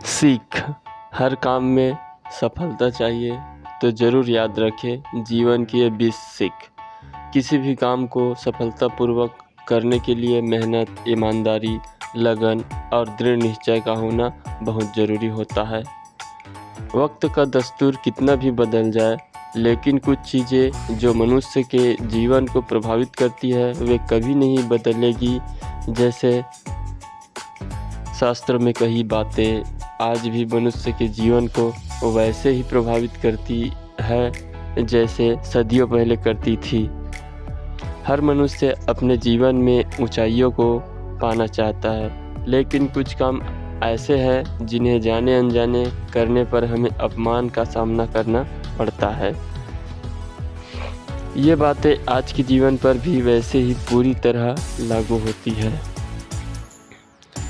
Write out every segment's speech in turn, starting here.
सीख। हर काम में सफलता चाहिए तो ज़रूर याद रखें जीवन की ये 20 सीख। किसी भी काम को सफलतापूर्वक करने के लिए मेहनत, ईमानदारी, लगन और दृढ़ निश्चय का होना बहुत ज़रूरी होता है। वक्त का दस्तूर कितना भी बदल जाए, लेकिन कुछ चीज़ें जो मनुष्य के जीवन को प्रभावित करती है वे कभी नहीं बदलेगी। जैसे शास्त्र में कही बातें आज भी मनुष्य के जीवन को वैसे ही प्रभावित करती है जैसे सदियों पहले करती थी। हर मनुष्य अपने जीवन में ऊंचाइयों को पाना चाहता है, लेकिन कुछ काम ऐसे हैं जिन्हें जाने अनजाने करने पर हमें अपमान का सामना करना पड़ता है। ये बातें आज के जीवन पर भी वैसे ही पूरी तरह लागू होती है।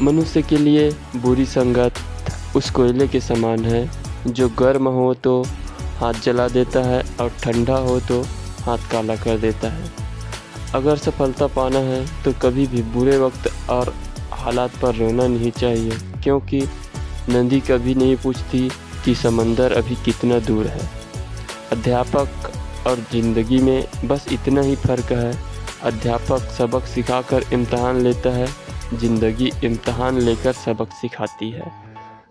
मनुष्य के लिए बुरी संगत उस कोयले के समान है जो गर्म हो तो हाथ जला देता है और ठंडा हो तो हाथ काला कर देता है। अगर सफलता पाना है तो कभी भी बुरे वक्त और हालात पर रोना नहीं चाहिए, क्योंकि नदी कभी नहीं पूछती कि समंदर अभी कितना दूर है। अध्यापक और ज़िंदगी में बस इतना ही फ़र्क है। अध्यापक सबक सिखाकर इम्तहान लेता है, ज़िंदगी इम्तहान लेकर सबक सिखाती है।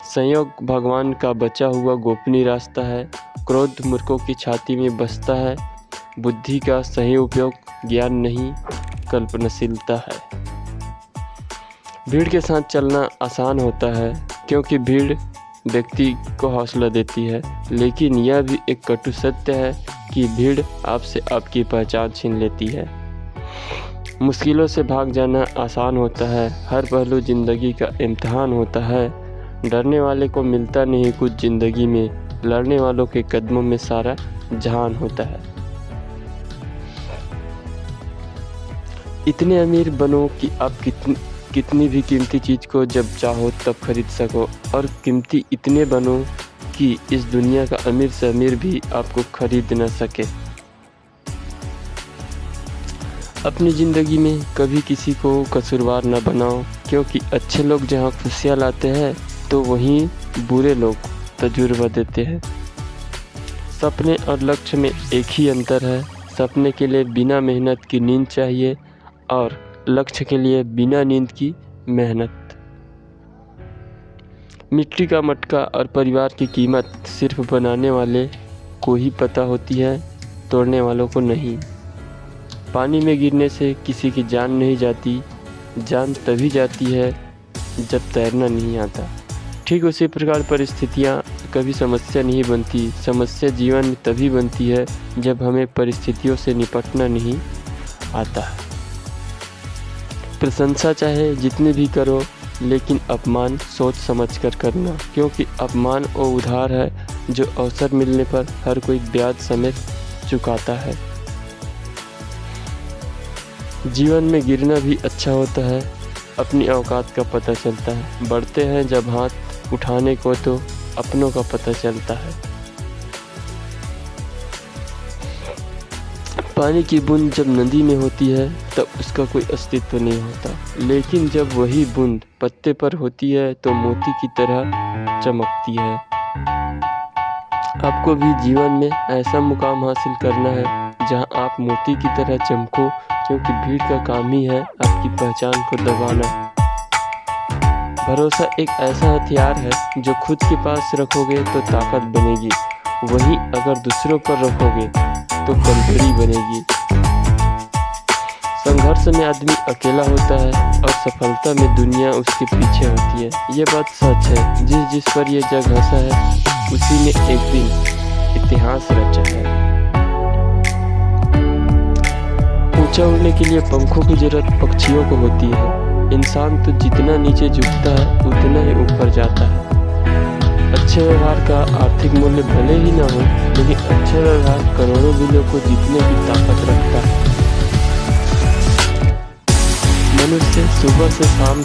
संयोग भगवान का बचा हुआ गोपनीय रास्ता है। क्रोध मूर्खों की छाती में बसता है। बुद्धि का सही उपयोग ज्ञान नहीं कल्पनाशीलता है। भीड़ के साथ चलना आसान होता है, क्योंकि भीड़ व्यक्ति को हौसला देती है, लेकिन यह भी एक कटु सत्य है कि भीड़ आपसे आपकी पहचान छीन लेती है। मुश्किलों से भाग जाना आसान होता है। हर पहलू ज़िंदगी का इम्तहान होता है। डरने वाले को मिलता नहीं कुछ ज़िंदगी में, लड़ने वालों के कदमों में सारा जहान होता है। इतने अमीर बनो कि आप कितनी भी कीमती चीज़ को जब चाहो तब खरीद सको, और कीमती इतने बनो कि इस दुनिया का अमीर से अमीर भी आपको खरीद न सके। अपनी ज़िंदगी में कभी किसी को कसूरवार न बनाओ, क्योंकि अच्छे लोग जहाँ खुशियाँ लाते हैं तो वहीं बुरे लोग तजुर्बा देते हैं। सपने और लक्ष्य में एक ही अंतर है। सपने के लिए बिना मेहनत की नींद चाहिए और लक्ष्य के लिए बिना नींद की मेहनत। मिट्टी का मटका और परिवार की कीमत सिर्फ बनाने वाले को ही पता होती है, तोड़ने वालों को नहीं। पानी में गिरने से किसी की जान नहीं जाती, जान तभी जाती है जब तैरना नहीं आता। ठीक उसी प्रकार परिस्थितियाँ कभी समस्या नहीं बनती। समस्या जीवन में तभी बनती है जब हमें परिस्थितियों से निपटना नहीं आता है। प्रशंसा चाहे जितनी भी करो, लेकिन अपमान सोच समझ कर करना, क्योंकि अपमान वो उधार है जो अवसर मिलने पर हर कोई ब्याज समेत चुकाता है। जीवन में गिरना भी अच्छा होता है। अपनी औकात का पता चलता है। बढ़ते हैं जब हाथ उठाने को तो अपनों का पता चलता है। पानी की बूंद जब नदी में होती है तब उसका कोई अस्तित्व नहीं होता, लेकिन जब वही बूंद पत्ते पर होती है तो मोती की तरह चमकती है। आपको भी जीवन में ऐसा मुकाम हासिल करना है जहां आप मोती की तरह चमको, क्योंकि भीड़ का काम ही है आपकी पहचान को दबाना। भरोसा एक ऐसा हथियार है जो खुद के पास रखोगे तो ताकत बनेगी, वहीं अगर दूसरों पर रखोगे तो कमजोरी बनेगी। संघर्ष में आदमी अकेला होता है और सफलता में दुनिया उसके पीछे होती है। ये बात सच है। जिस पर ये जग हंसा है उसी ने एक दिन इतिहास रचा है। ऊंचा उड़ने के लिए पंखों की जरूरत पक्षियों को होती है। इंसान तो जितना नीचे झुकता है उतना ही ऊपर जाता है। अच्छे व्यवहार का आर्थिक मूल्य भले ही ना हो, लेकिन अच्छा व्यवहार करोड़ों बिलों को जीतने की ताकत रखता है। मनुष्य सुबह से शाम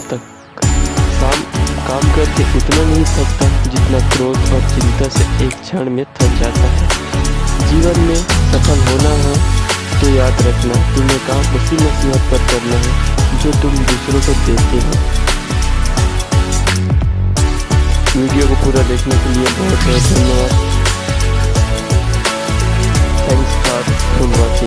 काम करके उतना नहीं थकता जितना क्रोध और चिंता से एक क्षण में थक जाता है। जीवन में सफल होना है तो याद रखना, तुम्हें काम उसी नसीहत पर करना है जो तुम दूसरों को देते हो। वीडियो को पूरा देखने के लिए बहुत बहुत धन्यवाद।